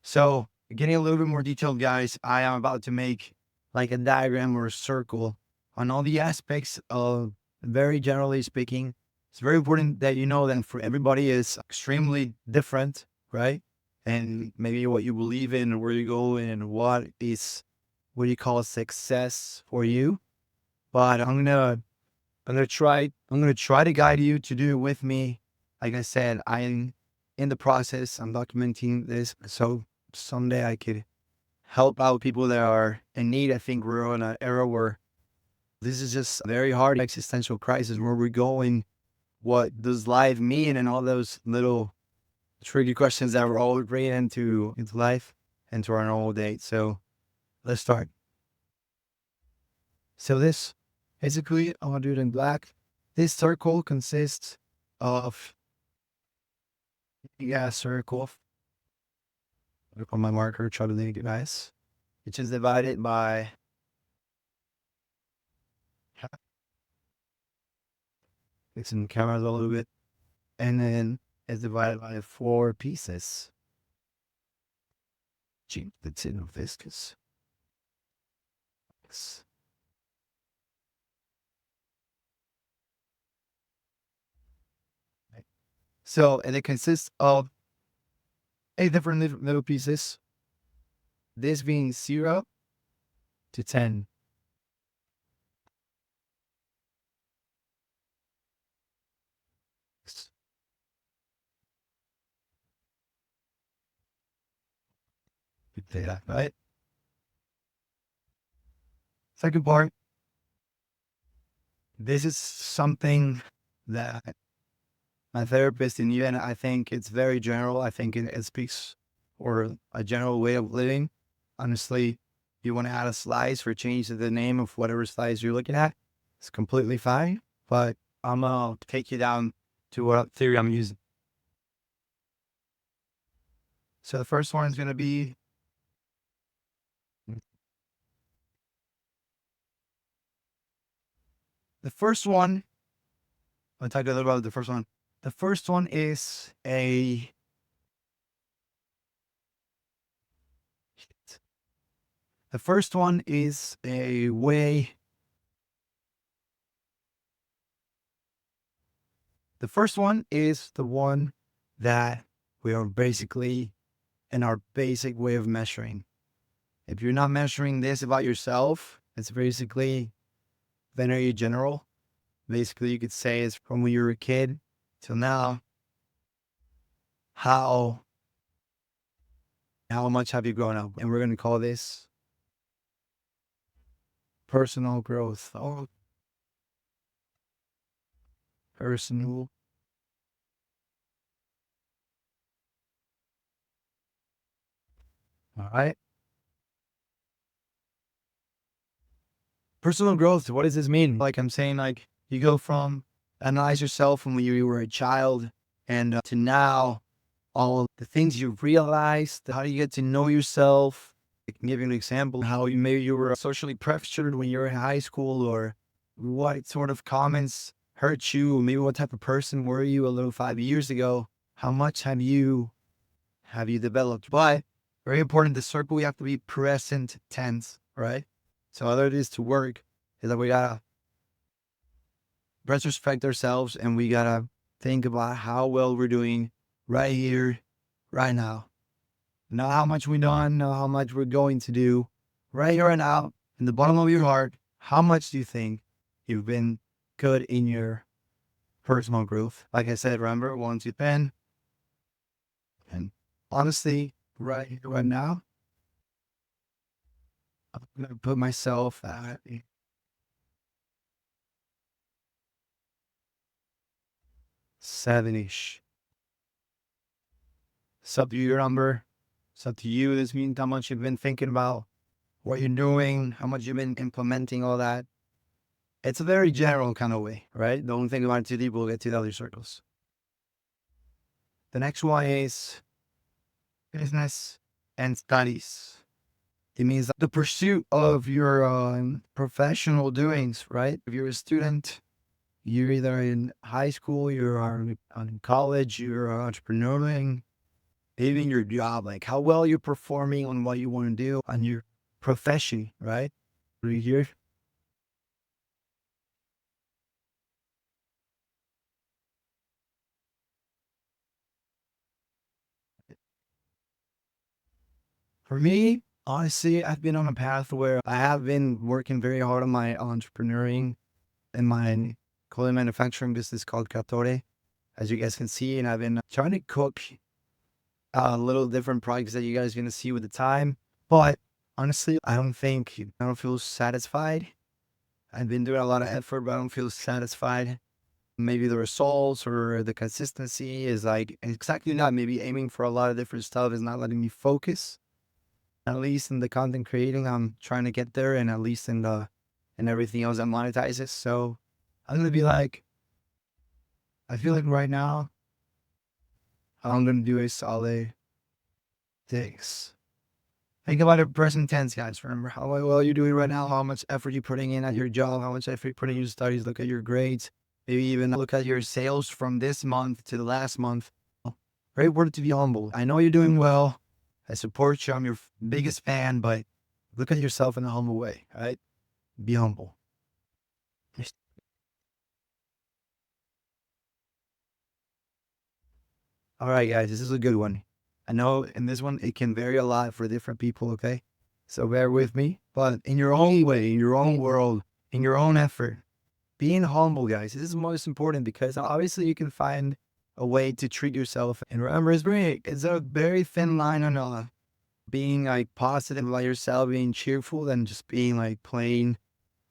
So getting a little bit more detailed, guys, I am about to make like a diagram or a circle on all the aspects of, very generally speaking. It's very important that you know that for everybody is extremely different, right? And maybe what you believe in, where you go and what is, what do you call success for you. But I'm gonna try to guide you to do it with me. Like I said, I'm in the process. I'm documenting this so someday I could help out people that are in need. I think we're in an era where this is just a very hard existential crisis. Where we're going, what does life mean, and all those little tricky questions that we're all bringing into life and to our normal day. So let's start. So this basically, I want to do it in black. This circle consists of, yeah, circle. Look on my marker, try to make it nice. It's just divided by, fixing the cameras a little bit, and then it's divided by 4 pieces. Gee, that's in viscous. So, and it consists of 8 different little pieces. This being 0 to 10. Data, right? Second part, this is something that my therapist and you, and I think it's very general. I think it speaks for a general way of living. Honestly, if you want to add a slice or change the name of whatever slice you're looking at, it's completely fine. But I'm going to take you down to what theory I'm using. So the first one is going to be, the first one, I'll talk a little about the first one. The first one is the first one is a way, the first one is the one that we are basically in our basic way of measuring. If you're not measuring this about yourself, it's basically very general. Basically, you could say it's from when you were a kid till now. How much have you grown up? And we're going to call this personal growth. Oh, personal. All right. Personal growth. What does this mean? Like I'm saying, like you go from analyze yourself from when you were a child and to now, all the things you've realized, how do you get to know yourself? I can give you an example how you maybe you were socially pressured when you were in high school, or what sort of comments hurt you, maybe what type of person were you a little 5 years ago? How much have you developed? But very important, the circle, we have to be present tense, right? So whether it is to work, is that we gotta retrospect ourselves and we gotta think about how well we're doing right here, right now. Not how much we done, not how much we're going to do. Right here and now, in the bottom of your heart, how much do you think you've been good in your personal growth? Like I said, remember, 1 to 10. And honestly, right here, right now, I'm gonna put myself at 7-ish. It's up to your number. It's up to you. This means how much you've been thinking about what you're doing, how much you've been implementing all that. It's a very general kind of way, right? Don't think about it too deep. We'll get to the other circles. The next one is business and studies. It means the pursuit of your professional doings, right? If you're a student, You're either in high school, you're in college, you're entrepreneuring, even your job, like how well you're performing on what you want to do on your profession, right? Right here. For me, honestly, I've been on a path where I have been working very hard on my entrepreneuring in my clothing manufacturing business called Catore, as you guys can see. And I've been trying to cook little different projects that you guys are going to see with the time. But honestly, I don't feel satisfied. I've been doing a lot of effort, but I don't feel satisfied. Maybe the results or the consistency is like exactly not. Maybe aiming for a lot of different stuff is not letting me focus. At least in the content creating, I'm trying to get there, and at least in the and everything else that monetizes. So I'm gonna be like, I feel like right now, all I'm gonna do is solid things. Think about it present tense, guys. Remember how well you're doing right now, how much effort you're putting in at your job, how much effort you're putting in your studies. Look at your grades. Maybe even look at your sales from this month to the last month. Very important to be humble. I know you're doing well. I support you. I'm your biggest fan, but look at yourself in a humble way, right? Be humble. All right, guys, this is a good one. I know in this one, it can vary a lot for different people, okay? So bear with me. But in your own way, in your own world, in your own effort, being humble, guys, this is most important because obviously you can find a way to treat yourself. And remember, it's a very thin line on being like positive about yourself, being cheerful, and just being like plain,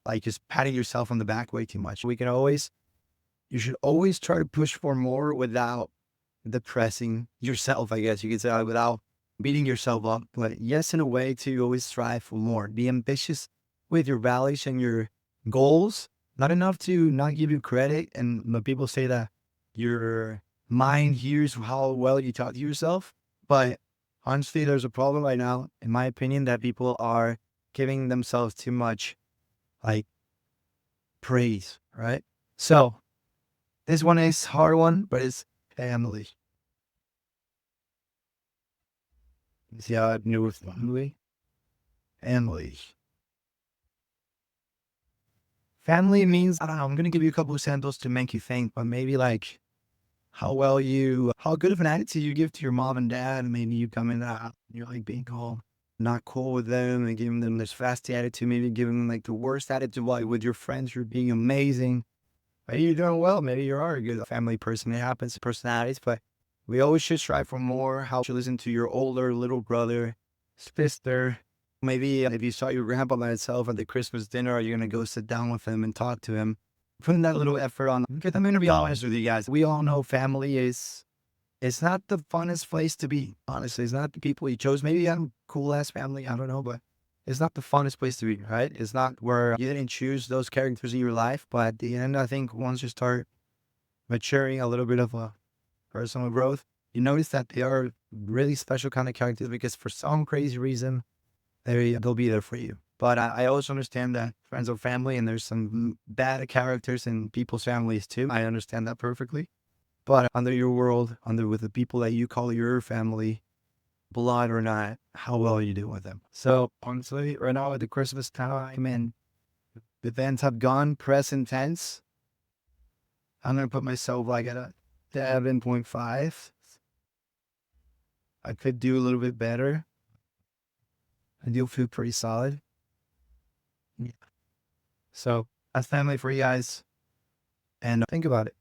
like just patting yourself on the back way too much. You should always try to push for more without depressing yourself, I guess you could say, without beating yourself up. But yes, in a way, to always strive for more. Be ambitious with your values and your goals. Not enough to not give you credit. And the people say that your mind hears how well you talk to yourself. But honestly, there's a problem right now, in my opinion, that people are giving themselves too much like praise, right? So this one is hard one, but it's family. See how I knew with family? Family. Family means, I don't know, I'm going to give you a couple of examples to make you think, but maybe like how good of an attitude you give to your mom and dad. Maybe you come in and you're like being all not cool with them and giving them this fasty attitude, maybe giving them like the worst attitude. Like with your friends, you're being amazing. Maybe you're doing well. Maybe you are a good family person. It happens to personalities, but we always should strive for more. How to listen to your older little brother, sister. Maybe if you saw your grandpa by himself at the Christmas dinner, you're gonna go sit down with him and talk to him. Putting that little effort on. Because I'm gonna be honest with you guys. We all know family is it's not the funnest place to be. Honestly, it's not the people you chose. Maybe you have a cool ass family. I don't know, but it's not the funnest place to be, right? It's not where you didn't choose those characters in your life. But at the end, I think once you start maturing a little bit of a personal growth, you notice that they are really special kind of characters because for some crazy reason, they'll be there for you. But I also understand that friends are family and there's some bad characters in people's families too. I understand that perfectly. But under your world, under with the people that you call your family, blood or not, how well you do with them. So honestly, right now at the Christmas time and the events have gone present tense, I'm gonna put myself like at a 7.5. I could do a little bit better. I do feel pretty solid. Yeah. So that's family for you guys. And think about it.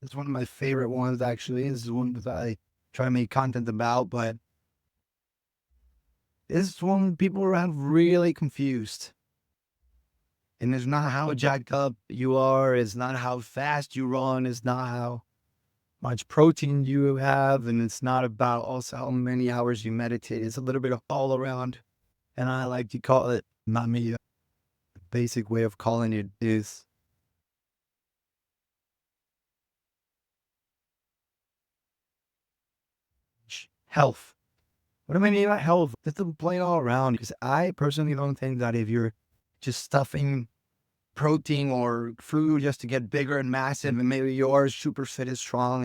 It's one of my favorite ones actually. This is one that I try to make content about, but this one people are really confused. And it's not how jacked up you are, it's not how fast you run, it's not how much protein you have, and it's not about also how many hours you meditate. It's a little bit of all around. And I like to call it, not me, the basic way of calling it is health. What do I mean by health? Just the plain all around. Because I personally don't think that if you're just stuffing protein or food just to get bigger and massive, and maybe you're super fit and strong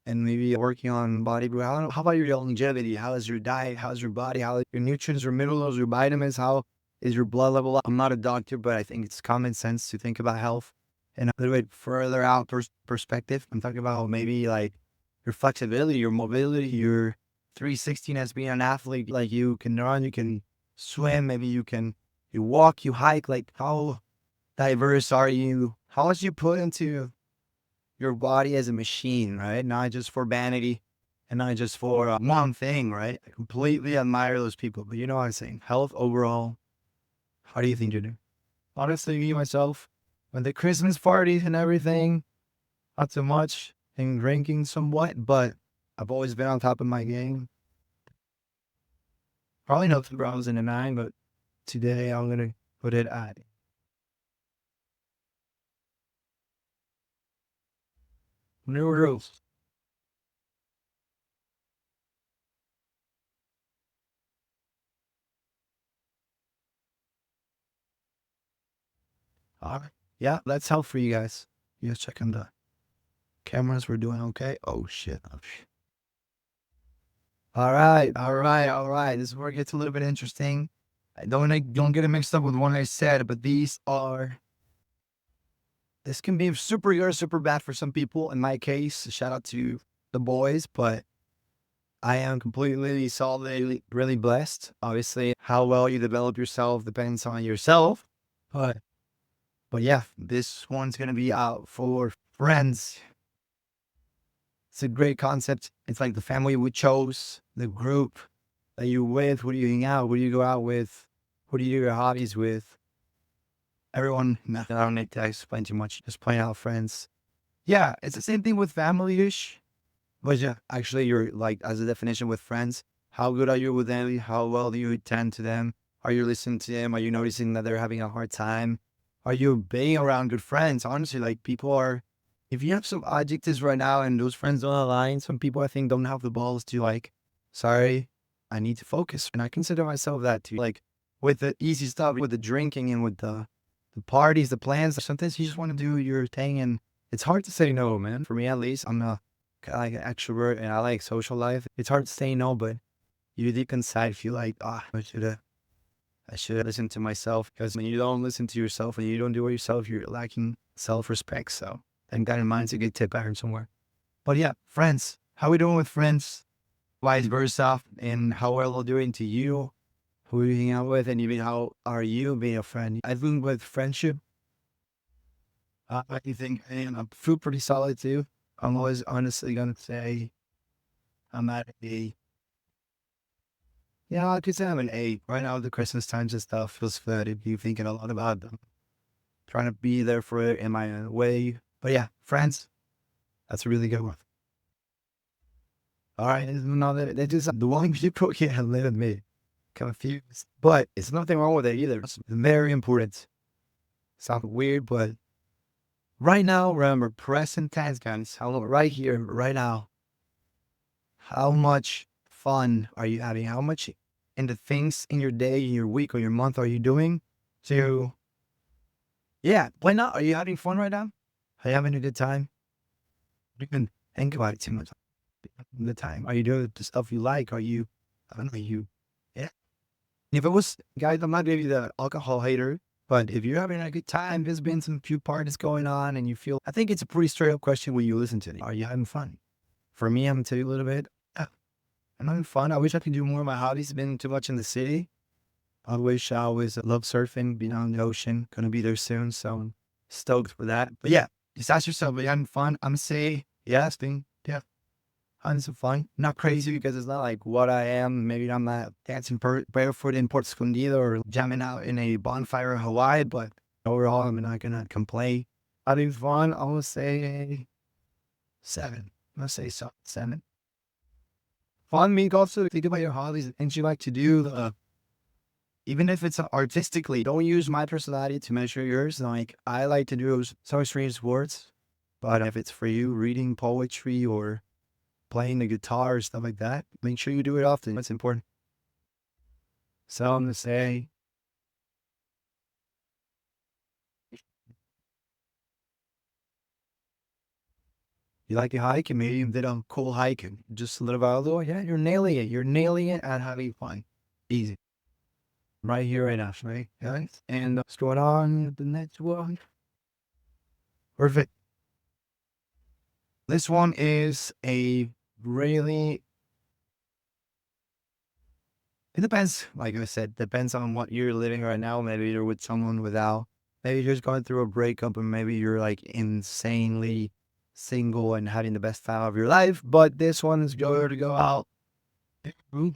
and maybe working on bodybuilding. I don't know. How about your longevity? How is your diet? How's your body? How are your nutrients, your minerals, your vitamins? How is your blood level? I'm not a doctor, but I think it's common sense to think about health in a little bit further out perspective. I'm talking about maybe like your flexibility, your mobility, your 316 as being an athlete. Like you can run, you can swim, maybe you walk, you hike. Like how diverse are you? How much you put into your body as a machine, right? Not just for vanity and not just for one thing, right? I completely admire those people, but you know what I'm saying? Health overall, how do you think you do? Honestly, me, myself, when the Christmas parties and everything, not so much and drinking somewhat, but I've always been on top of my game. Probably not 2009, but today I'm going to put it at new rules. All right. Yeah, that's help for you guys. You guys checking the cameras. We're doing okay. Oh, shit. Oh, shit. All right, all right, all right. This is where it gets a little bit interesting. I don't get it mixed up with one I said, but this can be super good or super bad for some people. In my case, shout out to the boys, but I am completely solidly really blessed. Obviously, how well you develop yourself depends on yourself. But but yeah, this one's gonna be out for friends. It's a great concept. It's like the family we chose, the group that you with, who do you hang out, who do you go out with, who do you do your hobbies with. Everyone, no, I don't need to explain too much. Just point out friends. Yeah, it's the same thing with family-ish. But yeah, actually, you're like, as a definition with friends, how good are you with them? How well do you attend to them? Are you listening to them? Are you noticing that they're having a hard time? Are you being around good friends? Honestly, like people are, if you have some adjectives right now and those friends don't align, some people I think don't have the balls to like, sorry, I need to focus. And I consider myself that too. Like with the easy stuff, with the drinking and with the parties, the plans, sometimes you just want to do your thing and it's hard to say no, man. For me at least, I'm a like an extrovert and I like social life. It's hard to say no, but you deep inside feel like, I should have listened to myself because when you don't listen to yourself and you don't do it yourself, you're lacking self-respect. So I think that in mind is a good tip I heard somewhere. But yeah, friends, how we doing with friends? Vice versa, and how well are doing to you? Who are you hanging out with? And even how are you being a friend? I think with friendship, I think I feel pretty solid too. I'm always honestly gonna say I'm at a yeah, I could say I'm an eight. Right now, the Christmas times and stuff feels good. If you thinking a lot about them, trying to be there for it in my own way. But yeah, friends, that's a really good one. All right, they just the one people can't live with me confused, but it's nothing wrong with it either. It's very important. Sounds weird, but right now, remember present tense, guys. Hello, right here, right now. How much fun are you having? How much in the things in your day, in your week, or your month are you doing to yeah, why not? Are you having fun right now? Are you having a good time? You can think about it too much. The time. Are you doing the stuff you like? Are you, I don't know, you, yeah. If it was, guys, I'm not really the alcohol hater, but if you're having a good time, there's been some few parties going on and you feel, I think it's a pretty straight up question when you listen to it. Are you having fun? For me, I'm going to tell you a little bit. I'm having fun. I wish I could do more of my hobbies. Been too much in the city. I wish I always love surfing, being on the ocean. Gonna be there soon, so I'm stoked for that. But yeah, just ask yourself, are you having fun? I'm say yes, being yeah, having some fun. Not crazy because it's not like what I am. Maybe I'm not dancing barefoot in Port Escondido or jamming out in a bonfire in Hawaii, but overall, I'm not gonna complain. Having fun, I will say seven. I'm gonna say so, seven. Fun means also think about your hobbies and things you like to do. Even if it's artistically, don't use my personality to measure yours. Like I like to do some strange sports, but if it's for you, reading poetry or playing the guitar or stuff like that, make sure you do it often. It's important. So I'm gonna say You like to hike and maybe you did a cool hike and just a little while ago. Yeah, you're nailing it. You're nailing it and having fun. Easy. Right here, right now, right? Guys. And what's going on? The next one. Perfect. This one is a really, it depends. Like I said, depends on what you're living right now. Maybe you're with someone without, maybe you're just going through a breakup and maybe you're like insanely single and having the best time of your life. But this one is going to go out. Ooh,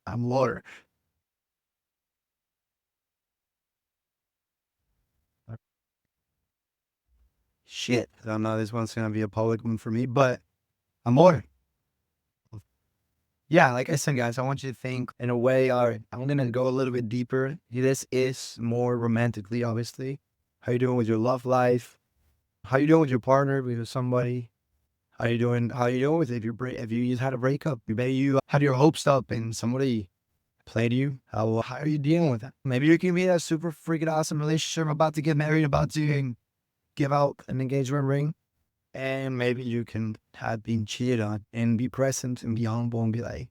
I'm water. Shit. I don't know. This one's going to be a public one for me, but I'm water. Yeah, like I said, guys, I want you to think in a way. All right, I'm gonna go a little bit deeper. This is more romantically, obviously. How you doing with your love life? How you doing with your partner, with somebody? How you doing? How you doing with if if you just had a breakup? Maybe you had your hopes up and somebody played you. How are you dealing with that? Maybe you can be in a super freaking awesome relationship, about to get married, about to give out an engagement ring, and maybe you can have been cheated on and be present and be humble and be like.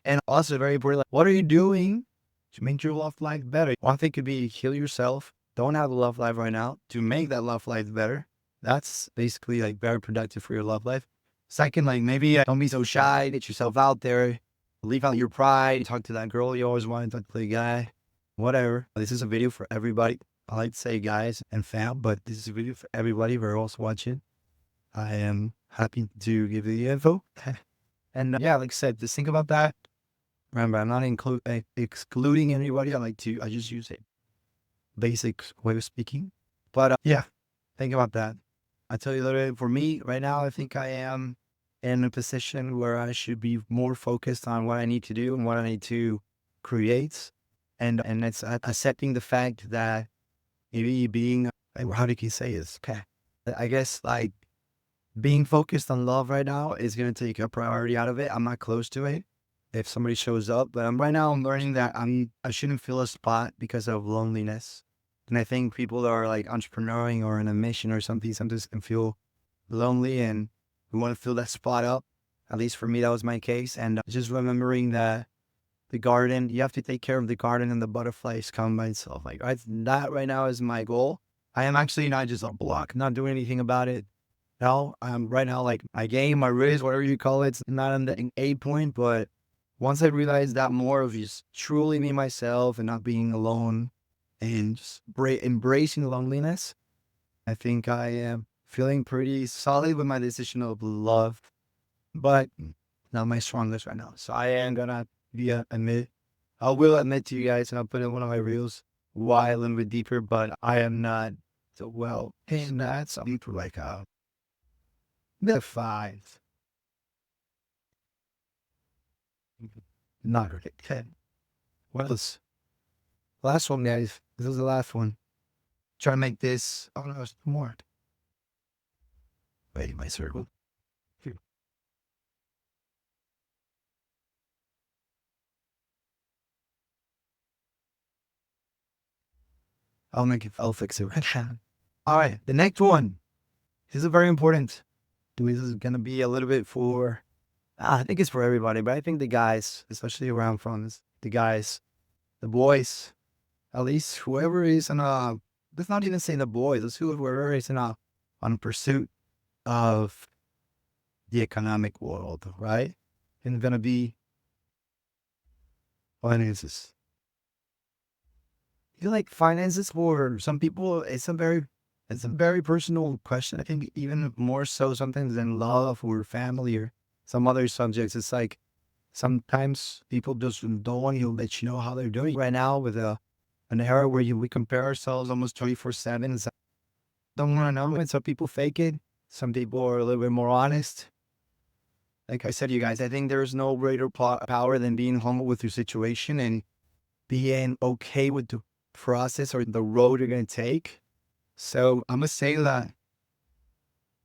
And also very important, like, what are you doing to make your love life better? One thing could be heal yourself. Don't have a love life right now to make that love life better. That's basically like very productive for your love life. Second, like maybe don't be so shy. Get yourself out there. Leave out your pride. Talk to that girl you always wanted to talk to the guy. Whatever. This is a video for everybody. I like to say guys and fam, but this is a video for everybody. We're also watching. I am happy to give you the info. And yeah, like I said, just think about that. Remember, I'm not excluding anybody. I just use a basic way of speaking. But yeah, think about that. I tell you, literally, for me right now, I think I am in a position where I should be more focused on what I need to do and what I need to create. And it's accepting the fact that maybe being, like, how did you say this? Okay. I guess like being focused on love right now is going to take a priority out of it. I'm not close to it if somebody shows up. But right now I'm learning that I shouldn't fill a spot because of loneliness. And I think people that are like entrepreneuring or in a mission or something sometimes can feel lonely and we want to fill that spot up. At least for me, that was my case. And just remembering that the garden, you have to take care of the garden and the butterflies come by itself. Like that right now is my goal. I am actually not just a block, not doing anything about it. No, I'm right now, like my game, my race, whatever you call it, it's not on the A point, but once I realized that more of just truly me, myself, and not being alone and just embracing loneliness, I think I am feeling pretty solid with my decision of love, but not my strongest right now. So I am gonna admit, I will admit to you guys, and I'll put in one of my reels why a little bit deeper, but I am not so well in that. So I'm like the five. Not really. 10. Well, this last one, guys. This is the last one. Try to make this. Oh, no, there's more. Wait, my circle. Here. I'll make it. I'll fix it. All right. The next one. This is very important. This is going to be a little bit for, I think it's for everybody, but I think the guys, especially where I'm from, is the guys, the boys, at least whoever is in a, let's not even say the boys, let's whoever is in a, on pursuit of the economic world, right? And gonna be finances. You like finances for some people, it's a very personal question. I think even more so sometimes than love or family or some other subjects. It's like sometimes people just don't want to let you know how they're doing right now with an era where we compare ourselves almost 24/7. Don't want to know it. Some people fake it. Some people are a little bit more honest. Like I said, you guys, I think there's no greater power than being humble with your situation and being okay with the process or the road you're going to take. So I'm going to say that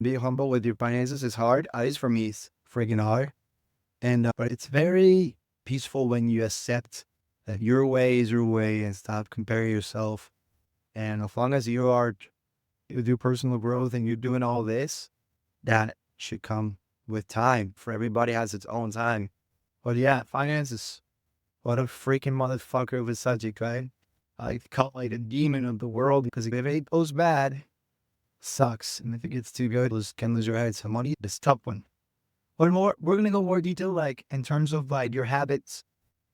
being humble with your finances is hard. At least for me, it's freaking hard. And but it's very peaceful when you accept that your way is your way and stop comparing yourself. And as long as you are you do personal growth and you're doing all this, that should come with time. For everybody has its own time. But yeah, finances. What a freaking motherfucker of a subject, right? I call it like the demon of the world because if it goes bad, sucks. And if it gets too good, can lose your head. So money is a tough one. But more, we're gonna go more detail, like in terms of like your habits.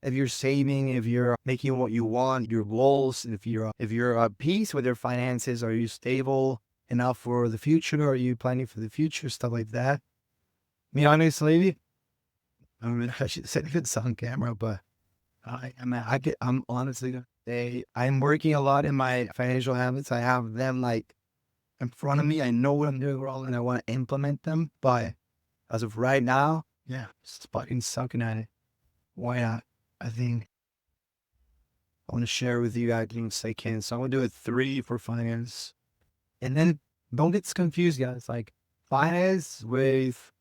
If you're saving, if you're making what you want, your goals, if you're at peace with your finances, are you stable enough for the future? Are you planning for the future? Stuff like that. Me honestly, I mean, I should say it's on camera, but I'm honestly gonna say I'm working a lot in my financial habits. I have them like in front of me. I know what I'm doing wrong and I want to implement them. But as of right now, yeah, just fucking sucking at it. Why not? I think I want to share with you guys things I can. So I'm gonna do a 3 for finance. And then don't get confused, guys. Like finance with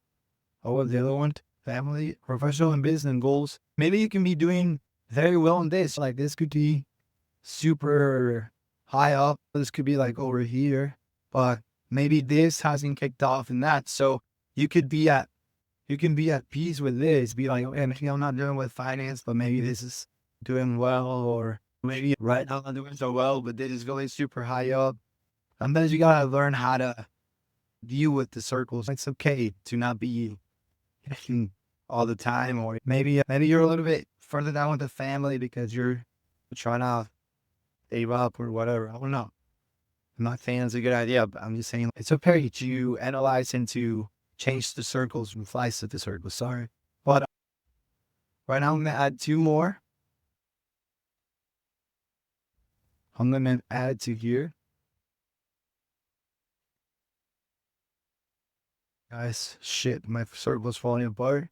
what's the other one? Family, professional and business goals. Maybe you can be doing very well in this. Like this could be super high up. This could be like over here. But maybe this hasn't kicked off in that. So you could be at you can be at peace with this. Be like, okay, maybe I'm not doing with finance, but maybe this is doing well, or maybe right now I'm not doing so well, but this is going super high up. Sometimes you gotta learn how to deal with the circles. It's okay to not be hitting all the time, or maybe you're a little bit further down with the family because you're trying to save up or whatever. I don't know. I'm not saying it's a good idea, but I'm just saying it's okay to analyze and to change the circles and slice of the circles. Sorry. But right now I'm gonna add 2 more. I'm gonna add to here. Guys, shit, my circle's falling apart.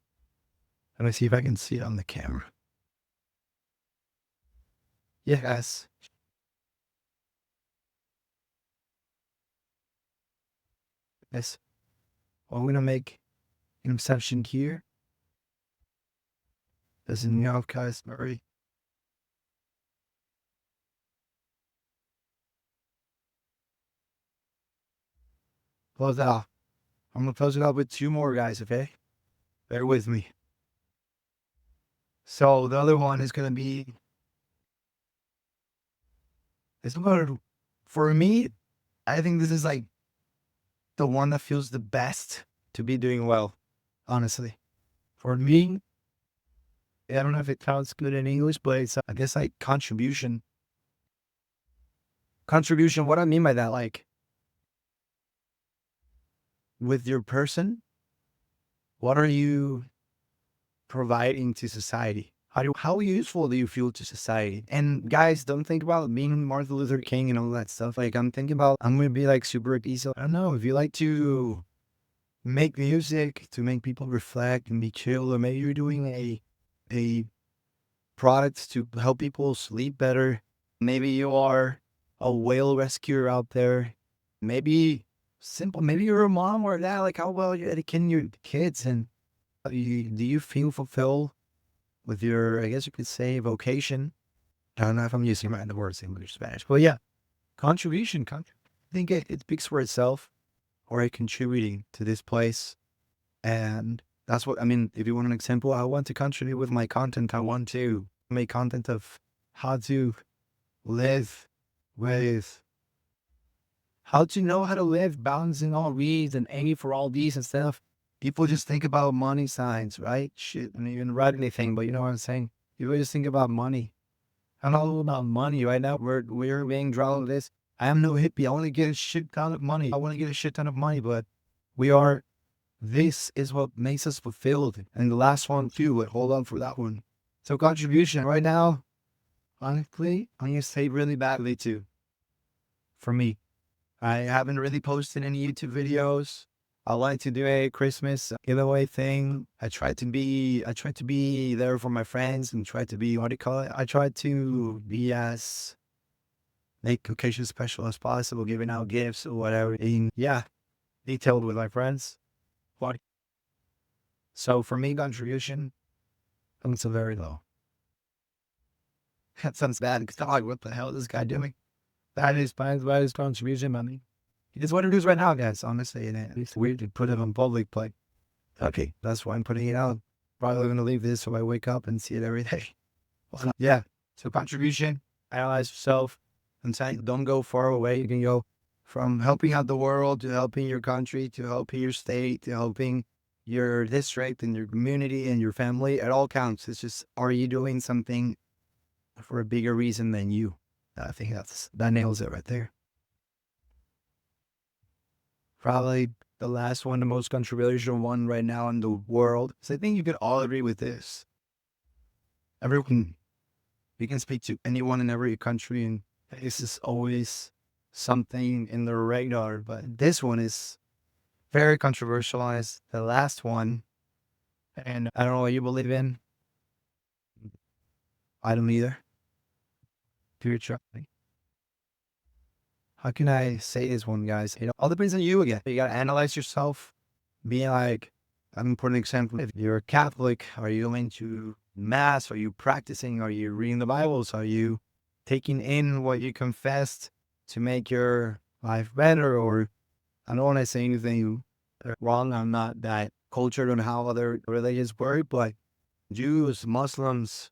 Let me see if I can see it on the camera. Yeah, guys. Yes. Well, I'm gonna make an exception here. This is New York, guys. Sorry. Close it off. I'm gonna close it up with 2 more, guys, okay? Bear with me. So the other one is gonna be it's about for me, I think this is like the one that feels the best to be doing well, honestly. For me, I don't know if it sounds good in English, but it's I guess like contribution. Contribution, what I mean by that, like with your person, what are you providing to society? How useful do you feel to society? And guys, don't think about being Martin Luther King and all that stuff. Like I'm thinking about I'm gonna be like super easy. I don't know if you like to make music to make people reflect and be chill, or maybe you're doing a product to help people sleep better. Maybe you are a whale rescuer out there. Maybe simple. Maybe you're a mom or dad. Like how well you're educating your kids, and do you feel fulfilled with your, I guess you could say, vocation? I don't know if I'm using the words English or Spanish, but yeah, contribution. I think it speaks for itself. Or I contributing to this place, and that's what I mean. If you want an example, I want to contribute with my content. I want to make content of how to live with, how to know how to live, balancing all these and aiming for all these and stuff. People just think about money signs, right? Shit, I don't even write anything, but you know what I'm saying? People just think about money. I'm all about money right now. We're being drawn to this. I am no hippie. I want to get a shit ton of money. I want to get a shit ton of money, but we are. This is what makes us fulfilled. And the last one too. But hold on for that one. So contribution right now. Honestly, I'm gonna say really badly too. For me, I haven't really posted any YouTube videos. I like to do a Christmas giveaway thing. I try to be there for my friends and try to be, what do you call it? I try to be as make occasion special as possible, giving out gifts or whatever. And yeah, detailed with my friends. What? So for me, contribution comes to very low. That sounds bad because I'm like, what the hell is this guy doing? That is fine. That is contribution money. It's what it is right now, guys, honestly. And it's weird to put it on public, but okay, that's why I'm putting it out. Probably going to leave this so I wake up and see it every day. Well, yeah. So contribution, analyze yourself, and say, don't go far away. You can go from helping out the world to helping your country to helping your state to helping your district and your community and your family. It all counts. It's just, are you doing something for a bigger reason than you? I think that nails it right there. Probably the last one, the most controversial one right now in the world. So I think you could all agree with this. Everyone, you can speak to anyone in every country, and this is always something in the radar. But this one is very controversial. It's the last one, and I don't know what you believe in. I don't either. Spirituality. How can I say this one, guys? All depends on you again. You gotta analyze yourself. Be like, I'm putting an example. If you're a Catholic, are you going to mass? Are you practicing? Are you reading the Bibles? Are you taking in what you confessed to make your life better? Or I don't want to say anything wrong. I'm not that cultured on how other religions work, but Jews, Muslims,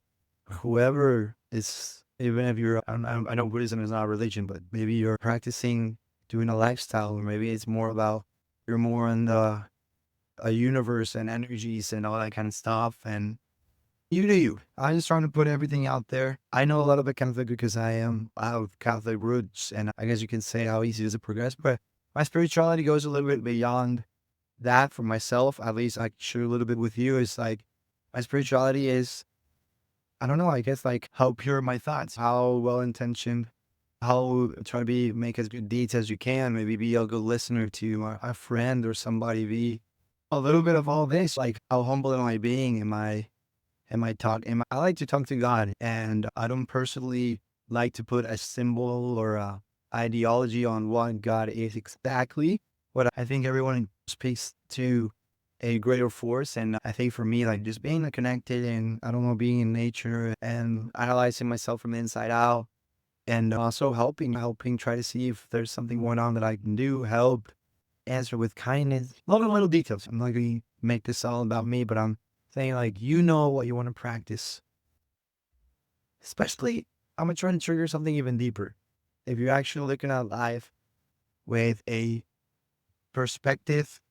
whoever is, even if you're, I know Buddhism is not a religion, but maybe you're practicing doing a lifestyle, or maybe it's more about you're more in the a universe and energies and all that kind of stuff. And you do you. I'm just trying to put everything out there. I know a lot of it Catholic because I have Catholic roots, and I guess you can say how easy does it progress, but my spirituality goes a little bit beyond that for myself. At least I share a little bit with you. It's like my spirituality is, I don't know, I guess like how pure my thoughts, how well intentioned, how try to make as good deeds as you can, maybe be a good listener to a friend or somebody, be a little bit of all this, like how humble am I being? Am I talking? I like to talk to God, and I don't personally like to put a symbol or a ideology on what God is exactly. But I think everyone speaks to a greater force, and I think for me, like just being connected and I don't know, being in nature and analyzing myself from the inside out, and also helping try to see if there's something going on that I can do, help answer with kindness. A lot of little details. I'm not going to make this all about me, but I'm saying like, you know what you want to practice. Especially, I'm going to try to trigger something even deeper. If you're actually looking at life with a perspective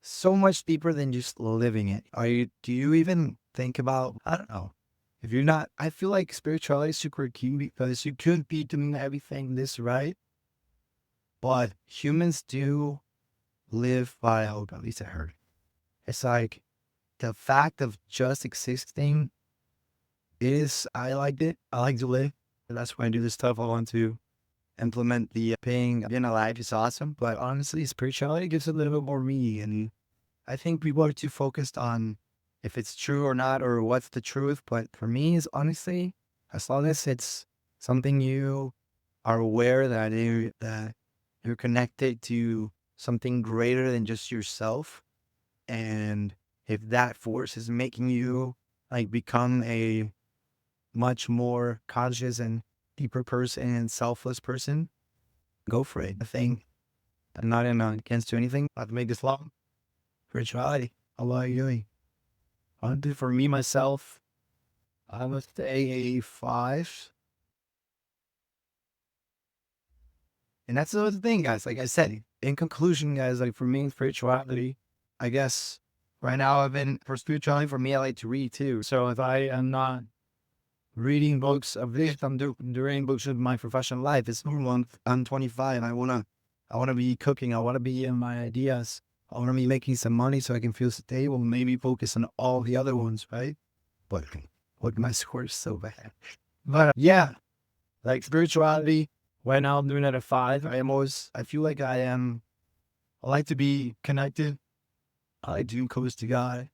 so much deeper than just living it. Do you even think about, I don't know. If you're not, I feel like spirituality is super key because you could be doing everything this right, but humans do live by, oh, at least I heard. It's like the fact of just existing is, I liked it. I like to live. And that's why I do this stuff. I want to implement the being alive is awesome. But honestly, spirituality gives a little bit more meaning. And I think people are too focused on if it's true or not, or what's the truth. But for me, is honestly, as long as it's something you are aware that you're connected to something greater than just yourself, and if that force is making you like become a much more conscious and deeper person and selfless person, go for it. I think I'm not against anything. Not to make this long. Spirituality. How are you doing? For me, myself, I would say a 5. And that's the other thing, guys. Like I said, in conclusion, guys, like for me, spirituality, I guess right now for spirituality, for me, I like to read too. So if I am not reading books of this, I'm doing books of my professional life. It's normal. I'm 25. I wanna be cooking. I wanna be in my ideas. I wanna be making some money so I can feel stable. Maybe focus on all the other ones, right? But what my score is so bad. But yeah, like spirituality. Right now I'm doing it at 5. I feel like I like to be connected. I like to be close to God.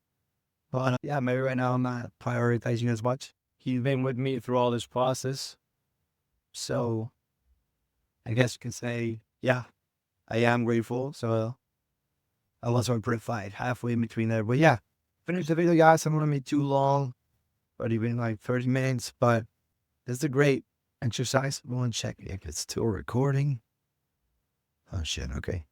But yeah, maybe right now I'm not prioritizing as much. He's been with me through all this process. So I guess you can say, yeah, I am grateful. So I was sort of fight halfway in between there. But yeah, finish the video, guys. I don't want to be too long, but even like 30 minutes. But this is a great exercise. We'll check if it's still recording. Oh shit, okay.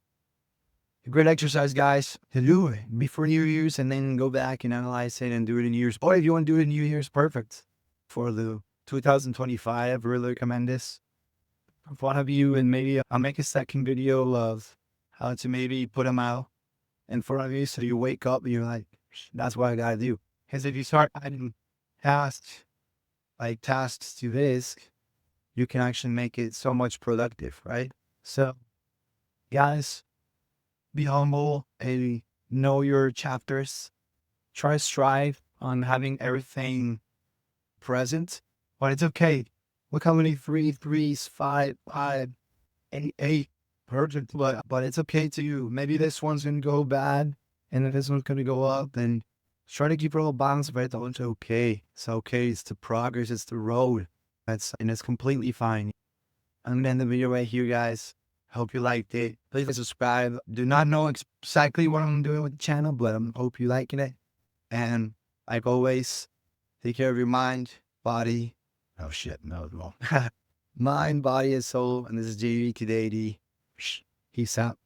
A great exercise, guys, to do it before New Year's and then go back and analyze it and do it in New Year's. Or if you want to do it in New Year's, perfect. For the 2025, I really recommend this. For one of you, and maybe I'll make a second video of how to maybe put them out in front of you so you wake up and you're like, that's what I gotta do. Because if you start adding tasks, like tasks to this, you can actually make it so much productive, right? So, guys, be humble and know your chapters. Try to strive on having everything present, but it's okay. Look how many three threes, five, eight. Perfect. But it's okay to maybe this one's gonna go bad and then this one's gonna go up, and try to keep it all balanced, but it's okay. It's okay. It's the progress, it's the road. It's completely fine. I'm gonna end the video right here, guys. Hope you liked it. Please subscribe. Do not know exactly what I'm doing with the channel, but I hope you liking it. And like always, take care of your mind, body. Oh shit, no. Mind, body, and soul. And this is JV today. Peace out.